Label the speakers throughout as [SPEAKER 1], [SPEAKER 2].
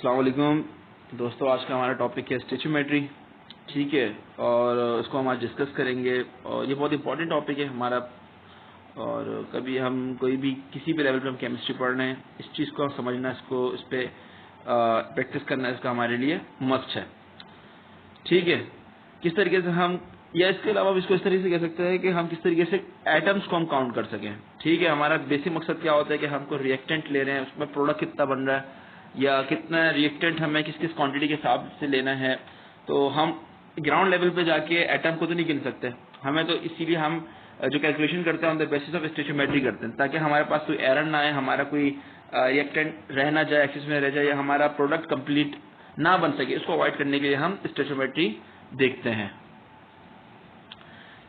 [SPEAKER 1] अस्सलाम वालेकुम दोस्तों, आज का हमारा टॉपिक है स्टिचियोमेट्री। ठीक है, और इसको हम आज डिस्कस करेंगे और ये बहुत इंपॉर्टेंट टॉपिक है हमारा। और कभी हम कोई भी किसी भी लेवल पे हम केमिस्ट्री पढ़ रहे हैं, इस चीज़ को समझना, इसको इस पे प्रैक्टिस करना इसका हमारे लिए मस्ट है। ठीक है, किस तरीके से हम, या इसके अलावा भी इसको इस तरीके से कह सकते हैं कि हम किस तरीके से एटम्स को हम काउंट कर सकें। ठीक है, हमारा बेसिक मकसद क्या होता है कि हमको रिएक्टेंट ले रहे हैं, उसमें प्रोडक्ट कितना बन रहा है या कितना रिएक्टेंट हमें किस किस क्वांटिटी के हिसाब से लेना है। तो हम ग्राउंड लेवल पे जाके एटम को तो नहीं गिन सकते हमें, तो इसीलिए हम जो कैलकुलेशन करते हैं ऑन द बेसिस ऑफ स्टिचियोमेट्री करते हैं, ताकि हमारे पास कोई एरर ना आए, हमारा कोई रिएक्टेंट रह ना जाए, एक्सिस में रह जाए, या हमारा प्रोडक्ट कंप्लीट ना बन सके। इसको अवॉइड करने के लिए हम स्टिचियोमेट्री देखते हैं।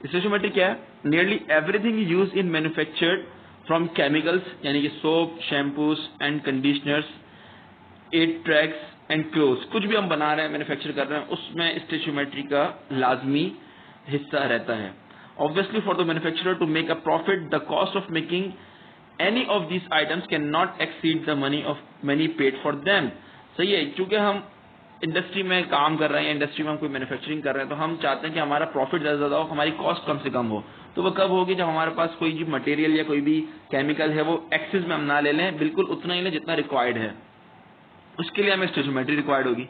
[SPEAKER 1] स्टिचियोमेट्री क्या है? Nearly everything use in manufactured from chemicals, यानी कि soap, shampoos and conditioners, eight tracks and cloth, कुछ भी हम बना रहे हैं, मैन्युफैक्चर कर रहे हैं, उसमें स्टिचियोमेट्री का लाजमी हिस्सा रहता है। Obviously for the manufacturer to make a profit, the cost of making any of these items can not exceed the money of money paid for them. सही है, क्योंकि हम इंडस्ट्री में काम कर रहे हैं, इंडस्ट्री में हम कोई मैन्युफैक्चरिंग कर रहे हैं, तो हम चाहते हैं कि हमारा प्रॉफिट ज्यादा हो, हमारी कॉस्ट कम से कम हो। तो वो कब होगी? जब हमारे पास कोई भी मटेरियल या कोई भी केमिकल है वो एक्सेस में हम ना ले लें, बिल्कुल उतना ही लें जितना रिक्वायर्ड है, उसके लिए हमें स्टिचियोमेट्री रिक्वायर्ड होगी।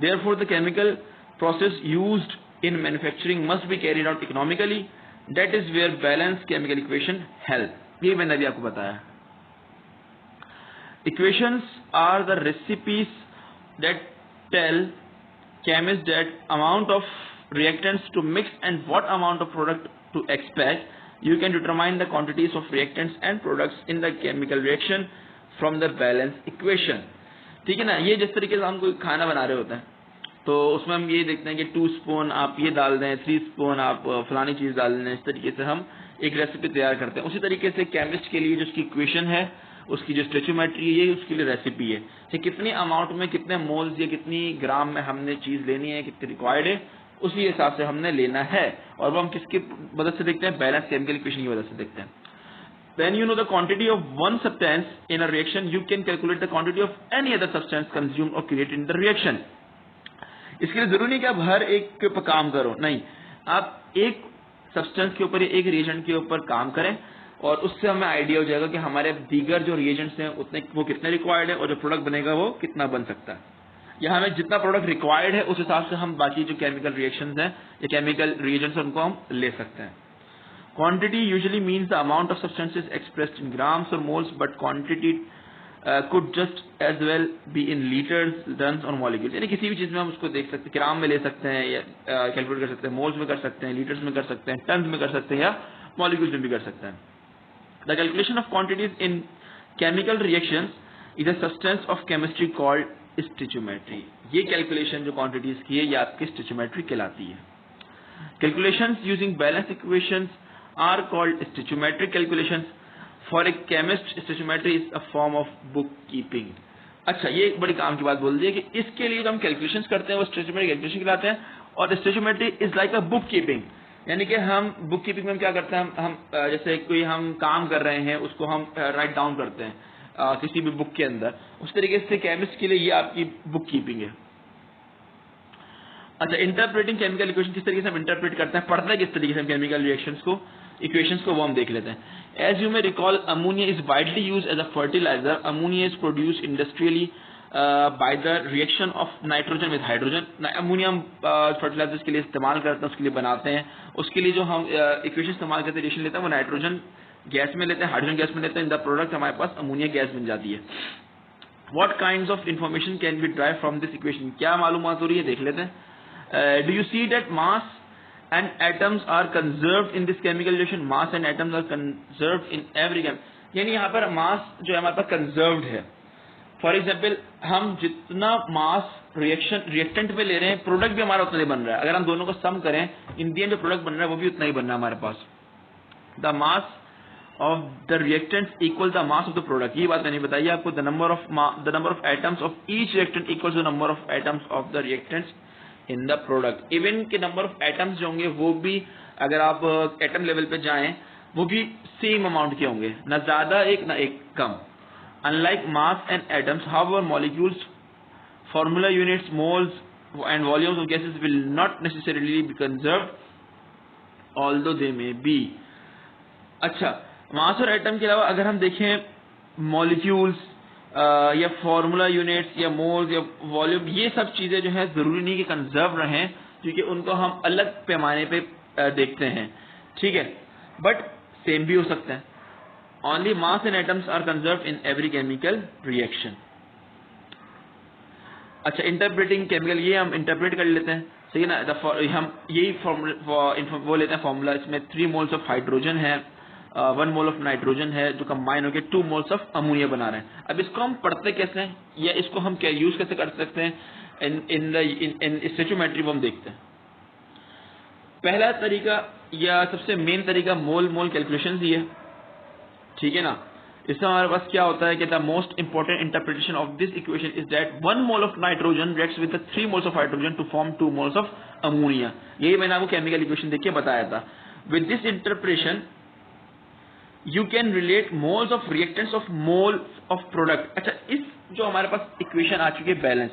[SPEAKER 1] Therefore the chemical process used in manufacturing must be carried out economically, that is where balance chemical equation help. ये मैंने अभी आपको बताया। Equations are the recipes that tell chemists that amount of reactants to mix and what amount of product to expect. You can determine the quantities of reactants and products in the chemical reaction from the balance equation. ठीक है ना? ये जिस तरीके से हम कोई खाना बना रहे होते हैं, तो उसमें हम ये देखते हैं कि 2 स्पून आप ये डाल दें, 3 स्पून आप फलानी चीज डाल दें, इस तरीके से हम एक रेसिपी तैयार करते हैं। उसी तरीके से केमिस्ट के लिए जो उसकी इक्वेशन है, उसकी जो स्टिचियोमेट्री है, ये उसके लिए रेसिपी है कि कितनी अमाउंट में, कितने मोल्स या कितनी ग्राम में हमने चीज लेनी है, कितनी रिक्वायर्ड है, उसी हिसाब से हमने लेना है। और वो हम किसकी मदद से देखते हैं? बैलेंस केमिकल इक्वेशन की मदद से देखते हैं। When you know the quantity of one substance in a reaction, you can calculate the quantity of any other substance consumed or created in the reaction. इसके लिए जरूरी नहीं कि आप हर एक के ऊपर काम करो, नहीं, आप एक सब्सटेंस के ऊपर, एक रिएजेंट के ऊपर काम करें और उससे हमें आइडिया हो जाएगा कि हमारे दीगर जो रिएजेंट्स हैं उतने वो कितने रिक्वायर्ड है और जो प्रोडक्ट बनेगा वो कितना बन सकता है। या हमें जितना प्रोडक्ट रिक्वायर्ड है उस हिसाब से हम बाकी जो केमिकल रिएक्शंस हैं या केमिकल रिएजेंट्स हैं उनको हम ले सकते हैं। Quantity usually means the amount of substances expressed in grams और moles, but quantity could just as well be in liters, tons और molecules। यानी किसी भी चीज में हम उसको देख सकते हैं, ग्राम में ले सकते हैं या कैलकुलेट कर सकते हैं, मोल्स में कर सकते हैं, लीटर्स में कर सकते हैं, टन्स में कर सकते हैं, या मॉलिक्यूल्स में भी कर सकते हैं। The calculation of quantities in chemical reactions is a substance of chemistry called stoichiometry. ये कैलकुलेशन जो क्वांटिटीज की है, ये आपकी स्टिचियोमेट्री कहलाती है। Calculations using balance equations are called stoichiometric calculations. For a chemist stoichiometry is a form of book keeping. अच्छा, ये एक बड़ी काम की बात बोल दी है कि इसके लिए जो हम कैलकुलेशंस करते हैं वो स्टिचियोमेट्रिक कैलकुलेशन कहलाते हैं। और stoichiometry is like a book keeping, यानी कि हम बुक कीपिंग में क्या करते हैं, हम जैसे कोई हम काम कर रहे हैं उसको हम राइट डाउन करते हैं किसी भी बुक के अंदर, उस तरीके से केमिस्ट के लिए ये आपकी बुक कीपिंग है। अच्छा, इंटरप्रेटिंग केमिकल इक्वेशन, किस तरीके से हम इंटरप्रेट करते हैं, पढ़ते हैं किस तरीके से हम केमिकल रिएक्शंस को, इक्वेशंस को, वो हम देख लेते हैं। As you may recall, ammonia is widely use as a fertiliser. Ammonia is produce industrially by the reaction of nitrogen with hydrogen. Ammonia हम फर्टिलाइजर्स के लिए इस्तेमाल करते हैं, उसके लिए बनाते हैं। उसके लिए जो हम इक्वेशन इस्तेमाल करते हैं, रिएक्शन लेते हैं, वो नाइट्रोजन गैस में लेते हैं, हाइड्रोजन गैस में लेते हैं। इन द प्रोडक्ट हमारे पास अमोनिया गैस बन जाती है। What kinds of information can be drive from this equation? क्या मालूमात हो रही है, देख लेते हैं। Do you see that mass and atoms are conserved in this chemical reaction? Mass and atoms are conserved in every chem. यानी यहाँ पर मास जो है हमारे पास कंजर्व्ड है। फॉर एग्जाम्पल, हम जितना मास रिएक्टेंट पे ले रहे हैं, प्रोडक्ट भी हमारा उतना ही बन रहा है। अगर हम दोनों को सम करें, इंडियन जो प्रोडक्ट बन रहा है वो भी उतना ही बन रहा है हमारे पास। The mass of the reactant equal the mass of the product. ये बात मैंने बताई आपको। The number of atoms of each reactant equal the number of atoms of the reactants in the product. Even के नंबर ऑफ एटम्स जो होंगे वो भी, अगर आप एटम लेवल पे जाएं, वो भी सेम अमाउंट के होंगे, ना ज्यादा एक ना एक कम। Unlike mass and atoms, however molecules formula units, moles and volumes of gases will not necessarily be conserved although they may be. अच्छा, मास और एटम के अलावा अगर हम देखें मॉलिक्यूल्स या फॉर्मूला यूनिट्स या मोल्स या वॉल्यूम, ये सब चीजें जो है जरूरी नहीं कि कंजर्व रहें, क्योंकि उनको हम अलग पैमाने पे देखते हैं, ठीक है, बट सेम भी हो सकते हैं. Only mass and atoms are conserve in every chemical reaction. अच्छा, इंटरप्रेटिंग केमिकल, ये हम इंटरप्रेट कर लेते हैं, सही है ना. हम यही वो लेते हैं फॉर्मूला. इसमें 3 मोल्स ऑफ हाइड्रोजन है, 1 मोल ऑफ नाइट्रोजन है, जो कंबाइन होकर 2 मोल्स ऑफ अमोनिया बना रहे हैं. अब इसको हम पढ़ते कैसे हैं, या इसको हम क्या यूज कैसे कर सकते हैं इन स्टोइचियोमेट्री, वो हम देखते हैं. पहला तरीका या सबसे मेन तरीका मोल कैलकुलेशन ही है, ठीक है ना. इसमें हमारे पास क्या होता है कि the most important interpretation of this equation is that 1 mole of nitrogen reacts with 3 moles of hydrogen to form 2 moles of ammonia. यही मैंने आपको केमिकल इक्वेशन देख के बताया था. With this interpretation you can relate moles of reactants of mole of product. अच्छा, इस जो हमारे पास इक्वेशन आ चुकी है बैलेंस,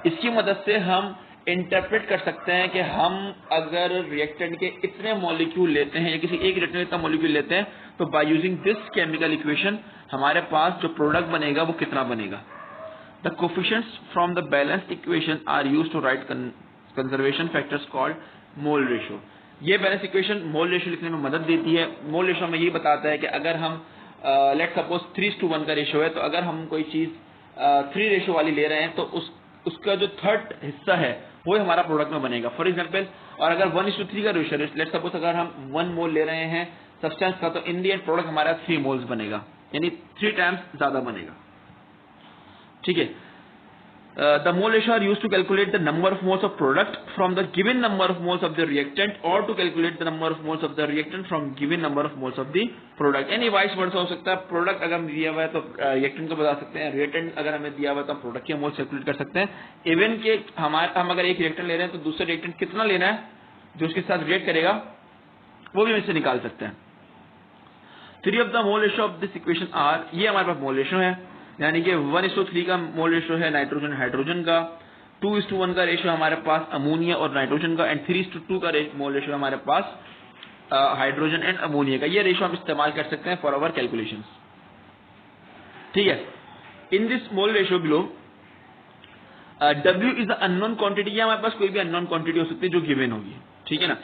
[SPEAKER 1] इसकी मदद से हम इंटरप्रेट कर सकते हैं कि हम अगर रिएक्टेंट के इतने मॉलिक्यूल लेते हैं या किसी एक रिएक्टेंट में इतना मॉलिक्यूल लेते हैं, तो by using this chemical equation हमारे पास जो प्रोडक्ट बनेगा वो कितना बनेगा. The coefficients from the balance equation are used to write conservation factors called mole ratio. ये बैलेंस इक्वेशन मोल रेशियो लिखने में मदद देती है. मोल रेशियो में ये बताता है कि अगर हम लेट सपोज 3:1 का रेशियो है, तो अगर हम कोई चीज 3 रेशियो वाली ले रहे हैं, तो उसका जो थर्ड हिस्सा है वो हमारा प्रोडक्ट में बनेगा, फॉर एग्जाम्पल. और अगर 1:3 का रेशियो, लेट सपोज अगर हम 1 मोल ले रहे हैं सब्सटेंस का, तो इन दी एंड प्रोडक्ट हमारा 3 मोल्स बनेगा, यानी 3 टाइम्स ज्यादा बनेगा, ठीक है. The mole ratio are used to calculate the number of moles of product from the given number of moles of the reactant, or to calculate the number of moles of the reactant from given number of moles of the product. Any vice versa हो सकता है. Product अगर हमें दिया हुआ है तो reactant को बता सकते हैं, रिएक्टेंट अगर हमें दिया हुआ है तो हम प्रोडक्ट के मोल्स कैलकुलेट कर सकते हैं. इवन के हम अगर एक रिएक्टेंट ले रहे हैं तो दूसरा रिएक्टेंट कितना लेना है जो उसके साथ रिएक्ट करेगा, वो भी हम इससे निकाल सकते हैं. 3 of the mole ratio of this equation are, ये हमारे पास मोल रेशियो है, यानी कि 1:3 का मोल रेशियो है नाइट्रोजन हाइड्रोजन का, 2:1 का रेशियो हमारे पास अमोनिया और नाइट्रोजन का, एंड 3:2 का मोल रेशियो हमारे पास हाइड्रोजन एंड अमोनिया का. ये रेशियो हम इस्तेमाल कर सकते हैं फॉर आवर कैलकुलेशंस, ठीक है. In this mole ratio below W is the unknown quantity. ये हमारे पास कोई भी अननोन क्वांटिटी हो सकती है जो गिवन होगी, ठीक है ना.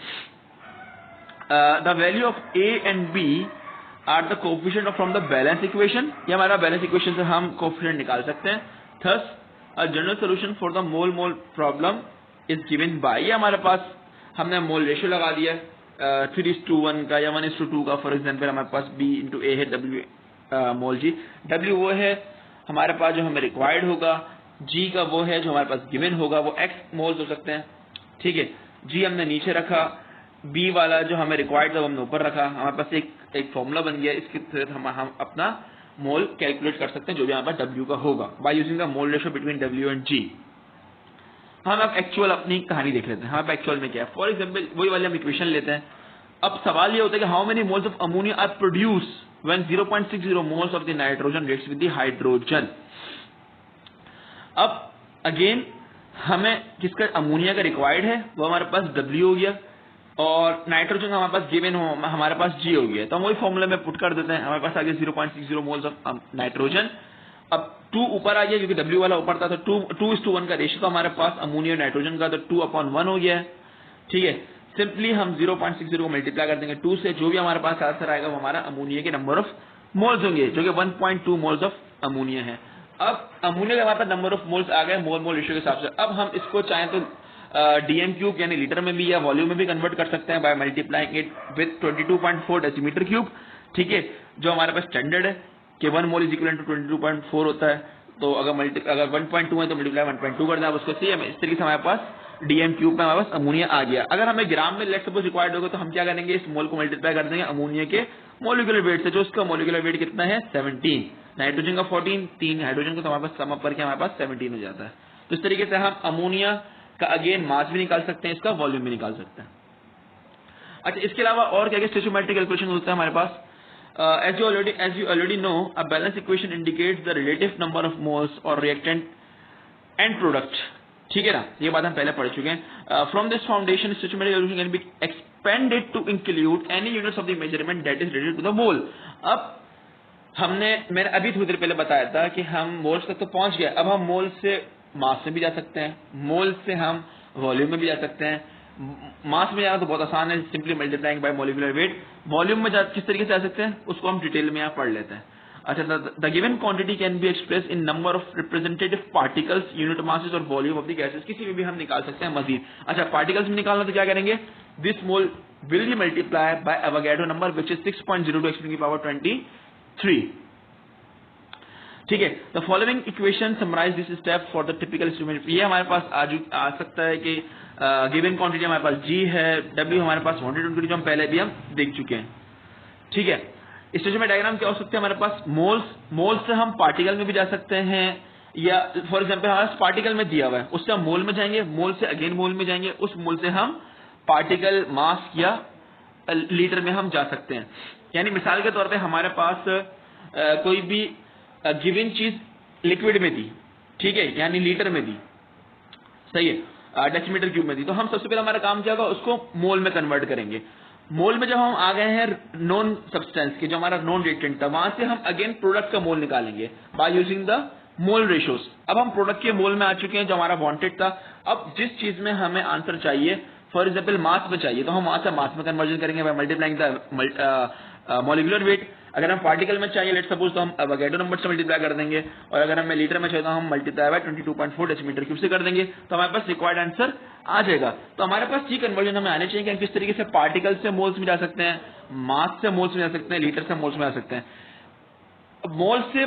[SPEAKER 1] The value of A and B are the coefficient from the balance equation. ये हमारा बैलेंस इक्वेशन से हम कोफिशिएंट निकाल सकते हैं. Thus a general solution for the mole problem is given by, ये हमारे पास हमने मोल रेशियो लगा दिया 3:1 का या 1:2 का. फॉर एग्जाम्पल हमारे पास B into A है, W मोल G. W वो है हमारे पास जो हमें रिक्वायर्ड होगा, G का वो है जो हमारे पास गिवन होगा, वो X मोल्स हो सकते हैं, ठीक है. G हमने नीचे रखा, B वाला जो हमें रिक्वायर्ड था वो हमने ऊपर रखा. हमारे पास एक फॉर्मूला बन गया, इसके तहत हम अपना मोल कैलकुलेट कर सकते हैं जो भी हमारे पास W का होगा, by using the mole ratio between W and G. हम अब एक्चुअल अपनी कहानी देख लेते हैं. हम एक्चुअल में क्या है. फॉर एग्जाम्पल वही वाली हम इक्वेशन लेते हैं. अब सवाल ये होता है कि how many moles of ammonia are produce when 0.60 moles of the nitrogen reacts with the hydrogen. अब अगेन हमें किसका अमोनिया का रिक्वायर्ड है, वो हमारे पास W हो गया, और नाइट्रोजन का हमारे पास गिवन हो हमारे पास G हो गया. तो हम वही फॉर्मूला में पुट कर देते हैं. हमारे पास आ गया 0.60 मोल्स ऑफ नाइट्रोजन. अब 2 ऊपर आ गया क्योंकि W वाला ऊपर था, तो 2:1 का रेशियो था हमारे पास अमोनिया और नाइट्रोजन का, तो 2/1 हो गया है, ठीक है. सिंपली हम 0.60 को मल्टीप्लाई कर देंगे 2 से, जो भी हमारे पास आंसर आएगा वो हमारा अमोनिया के नंबर ऑफ मोल्स होंगे, जो कि 1.2 मोल्स ऑफ अमोनिया है. अब अमोनिया का हमारे पास नंबर ऑफ मोल्स आ गए मोल रेशियो के हिसाब से. अब हम इसको चाहें तो DM³ यानी लीटर में भी या वॉल्यूम में भी कन्वर्ट कर सकते हैं by multiplying it with 22.4 decimetre cube, ठीक है, जो हमारे पास स्टैंडर्ड है कि 1 मोल इज इक्वल टू 22.4 होता है. तो अगर 1.2 है तो मल्टीप्लाई 1.2 कर दें आप उसको. सही है, इस तरीके से हमारे पास DM³ में हमारे पास अमोनिया आ गया. अगर हमें ग्राम में लेट सपोज रिक्वायर्ड होगा तो हम क्या करेंगे, इस मोल को मल्टीप्लाई कर देंगे अमोनिया के मोलिकुलर वेट से, जो उसका मोलिकुलर वेट कितना है 17, नाइट्रोजन का 14, 3 हाइड्रोजन का, तो हमारे पास सम अप करके हमारे पास 17 हो जाता है. तो इस तरीके से हम अमोनिया का अगेन मास भी निकाल सकते हैं, इसका वॉल्यूम भी निकाल सकते हैं. अच्छा, इसके अलावा और क्या क्या स्टोइचियोमेट्रिक कैलकुलेशन होता है हमारे पास. as you already know, a balance equation indicates the relative number of moles or reactant and product, ठीक है ना, ये बात हम पहले पढ़ चुके हैं। From this foundation stoichiometric calculation can be expanded to include any units of the measurement that is related to the mole. अब मैंने अभी थोड़ी देर पहले बताया था कि हम मोल्स तक तो पहुंच गए, अब हम मोल से मास में भी जा सकते हैं, मोल से हम वॉल्यूम में भी जा सकते हैं। मास में जाना तो बहुत आसान है, simply multiplying by molecular weight. Volume में किस तरीके से जा सकते हैं उसको हम डिटेल में यहाँ पढ़ लेते हैं। अच्छा, the given quantity can be express in number of representative particles, unit masses और वॉल्यूम ऑफ द गैसेस, किसी में भी हम निकाल सकते हैं मजीद। अच्छा, पार्टिकल्स में निकालना तो क्या करेंगे, this mole will be multiply by Avogadro number which is 6.02 x to the power 23, ठीक है। The following equation summarise this step for the typical instrument. ये हमारे पास आ सकता है कि गिवन क्वांटिटी हमारे पास G है, W हमारे पास 120 जो हम पहले भी हम देख चुके हैं, ठीक है। स्टेशनरी डायग्राम क्या हो सकते हैं हमारे पास, मोल्स से हम पार्टिकल में भी जा सकते हैं, या फॉर एग्जांपल हमारे पास पार्टिकल में दिया हुआ है उससे हम मोल में जाएंगे, मोल से अगेन मोल में जाएंगे, उस मोल से हम पार्टिकल मास या लीटर में हम जा सकते हैं। यानी मिसाल के तौर पे हमारे पास कोई भी गिवन चीज लिक्विड में दी, ठीक है, यानी लीटर में दी, सही है, डेसीमीटर क्यूब में दी, तो हम सबसे पहले हमारा काम क्या होगा, उसको मोल में कन्वर्ट करेंगे। मोल में जब हम आ गए हैं नॉन सब्सटेंस के, जो हमारा नॉन रिएक्टेंट था, वहां से हम अगेन प्रोडक्ट का मोल निकालेंगे by using the mole ratios. अब हम प्रोडक्ट के मोल में आ चुके हैं जो हमारा वांटेड था। अब जिस चीज में हमें आंसर चाहिए, फॉर एग्जाम्पल मास में चाहिए, तो हम वहां से मास में कन्वर्जन करेंगे by multiplying the molecular weight. अगर हम पार्टिकल में चाहिए लेट सपोज, तो हम एवोगाड्रो नंबर से मल्टीप्लाई कर देंगे, और अगर हमें लीटर में चाहिए तो हम मल्टीप्लाई बाय 22.4 डेसीमीटर क्यूब से कर देंगे, तो हमारे पास रिक्वायर्ड आंसर आ जाएगा। तो हमारे पास जी कन्वर्जन हमें आने चाहिए कि हम किस तरीके से पार्टिकल से मोल्स में जा सकते हैं, मास से मोल्स में जा सकते हैं, लीटर से मोल्स में जा सकते हैं। मोल से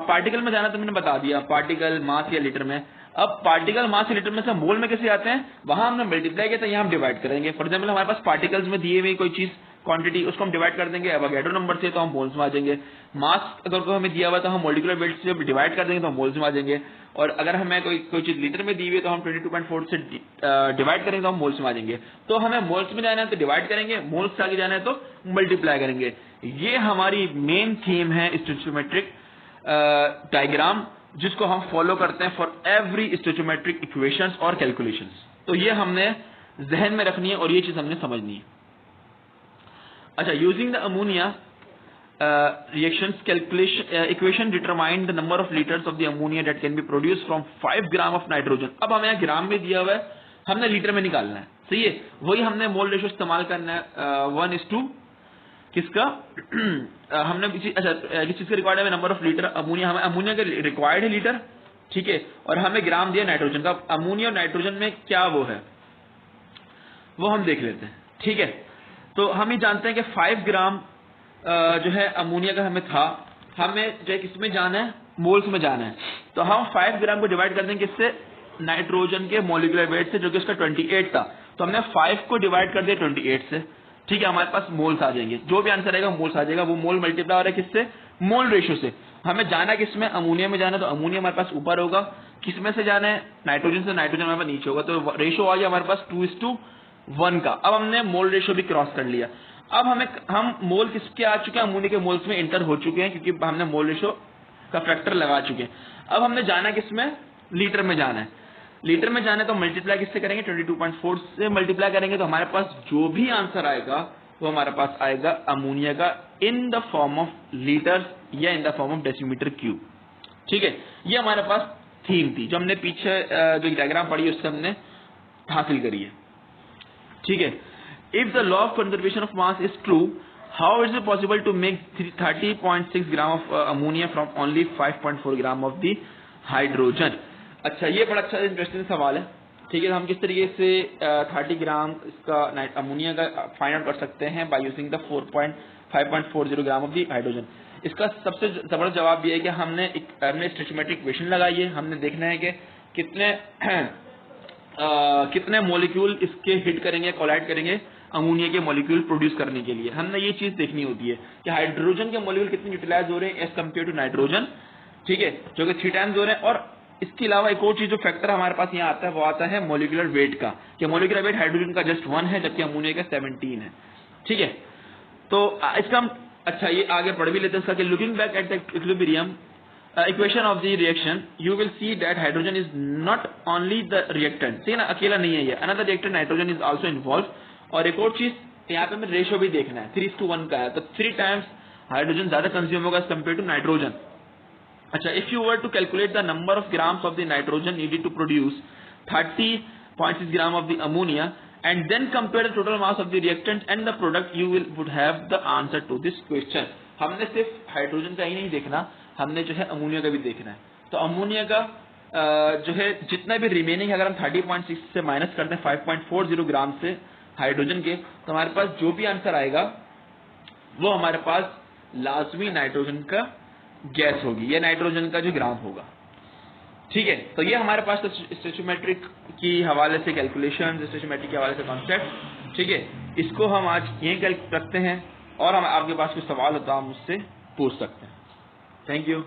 [SPEAKER 1] पार्टिकल में जाना तो मैंने बता दिया, पार्टिकल मास या लीटर में। अब पार्टिकल मास या लीटर में से मोल में कैसे आते हैं, वहां हमने मल्टीप्लाई किया था, यहाँ हम डिवाइड करेंगे। फॉर एग्जाम्पल हमारे पास पार्टिकल्स में दिए हुई कोई चीज क्वांटिटी, उसको हम डिवाइड कर देंगे एवोगाड्रो नंबर से, तो हम मोल्स में आ जाएंगे। मास अगर को हमें दिया हुआ तो हम मॉलिक्यूलर वेट से डिवाइड कर देंगे तो हम मोल्स में आ जाएंगे। और अगर हमें कोई चीज लीटर में दी हुई है तो हम 22.4 से डिवाइड करेंगे तो हम मोल्स में आ जाएंगे। तो हमें मोल्स में जाना है तो डिवाइड करेंगे, मोल्स से आगे जाना है तो मल्टीप्लाई करेंगे। ये हमारी मेन थीम है स्टोइकोमेट्रिक डायग्राम, जिसको हम फॉलो करते हैं फॉर एवरी स्टोइकोमेट्रिक इक्वेशंस और कैलकुलेशंस। तो ये हमने जहन में रखनी है और ये चीज हमने समझनी है। अच्छा, using the ammonia reactions calculation equation determine the number of liters of the ammonia that can be produced from 5 gram of nitrogen. अब हमें ग्राम में दिया हुआ है, हमने लीटर में निकालना है, सही है। वही हमने मोल रेशियो इस्तेमाल करना है 1:, किसका हमने किस चीज का रिक्वायर्ड है, नंबर ऑफ लीटर अमोनिया, हमें अमोनिया का रिक्वायर्ड है लीटर, ठीक है, और हमें ग्राम दिया नाइट्रोजन का। अमोनिया और नाइट्रोजन में क्या वो है वो हम देख लेते हैं, ठीक है। तो हम ये जानते हैं कि 5 ग्राम जो है अमोनिया का हमें था, हमें जो किसमें जाना है, मोल्स में जाना है। तो हम 5 ग्राम को डिवाइड कर देंगे किससे, नाइट्रोजन के मॉलिक्यूलर वेट से, जो कि उसका 28 था। तो हमने 5 को डिवाइड कर दिया 28 से, ठीक है, हमारे पास मोल्स आ जाएंगे। जो भी आंसर आएगा मोल्स आ जाएगा। वो मोल मल्टीप्लाई हो रहा है किससे, मोल रेशियो से। हमें जाना किसमें, अमोनिया में जाना, तो अमोनिया हमारे पास ऊपर होगा। किसमें से जाना है, नाइट्रोजन से, नाइट्रोजन हमारे पास नीचे होगा। तो रेशियो आ गया हमारे पास 2:1 का। अब हमने मोल रेशियो भी क्रॉस कर लिया। अब हम मोल किसके आ चुके हैं, अमोनिया के मोल्स में एंटर हो चुके हैं, क्योंकि हमने मोल रेशियो का फैक्टर लगा चुके हैं। अब हमने जाना किसमें, लीटर में जाना है। लीटर में जाना है तो मल्टीप्लाई किससे करेंगे, 22.4 से मल्टीप्लाई करेंगे। तो हमारे पास जो भी आंसर आएगा वो हमारे पास आएगा अमोनिया का in the form of litre या in the form of decimetre cube, ठीक है। ये हमारे पास थीम थी जो हमने पीछे जो डायग्राम पढ़ी उससे हमने हासिल करी है, ठीक है। If the law of conservation of mass is true, how is it possible to make 30.6 gram of ammonia from only 5.4 gram of the hydrogen? अच्छा, ये बड़ा अच्छा इंटरेस्टिंग सवाल है, ठीक है। हम किस तरीके से 30 ग्राम इसका अमोनिया का फाइंड आउट कर सकते हैं by using the 5.40 gram of the hydrogen. इसका सबसे जबरदस्त जवाब ये है कि हमने स्टोइकोमेट्रिक इक्वेशन लगाई है। हमने देखना है कि कितने मॉलिक्यूल इसके हिट करेंगे, कोलाइड करेंगे अमोनिया के मॉलिक्यूल प्रोड्यूस करने के लिए। हमने ये चीज देखनी होती है कि हाइड्रोजन के मॉलिक्यूल कितने यूटिलाइज हो रहे हैं एज कम्पेयर टू नाइट्रोजन, ठीक है, जो कि 3 टाइम्स हो रहे हैं। और इसके अलावा एक और चीज जो फैक्टर हमारे पास यहाँ आता है वो आता है मॉलिक्यूलर वेट का, कि मॉलिक्यूलर वेट हाइड्रोजन का जस्ट 1 है जबकि अमोनिया का 17 है, ठीक है। तो इसका हम अच्छा ये आगे पढ़ भी लेते हैं इसका कि looking back at the equilibrium equation of the reaction, you will see that hydrogen is not only the reactant, see ना अकेला नहीं है ये, another reactant nitrogen is also involved. और एक और चीज यहाँ पे हमें रेशियो भी देखना है, 3:1 का है, तो 3 times हाइड्रोजन ज्यादा कंज्यूम होगा कंपेयर टू नाइट्रोजन. अच्छा, if you were to calculate the number of grams of the nitrogen needed to produce 30.6 gram of the ammonia and then compare the total mass of the reactant and the product, you would have the answer to this question. हमने सिर्फ hydrogen का ही नहीं देखना, हमने जो है ammonia का भी देखना है. तो अमोनिया का जो है जितना भी रिमेनिंग है, अगर हम 30.6 से माइनस करते हैं 5.40 ग्राम से हाइड्रोजन के, तो हमारे पास जो भी आंसर आएगा वो हमारे पास लाजमी नाइट्रोजन का गैस होगी, या नाइट्रोजन का जो ग्राम होगा. ठीक है, तो ये हमारे पास स्टोइचियोमेट्रिक की हवाले से कैलकुलेशन, स्टोइचियोमेट्रिक के हवाले से कॉन्सेप्ट. ठीक है, इसको हम आज यहीं रखते हैं, और हम आपके पास कोई सवाल होता है आप मुझसे पूछ सकते हैं. Thank you.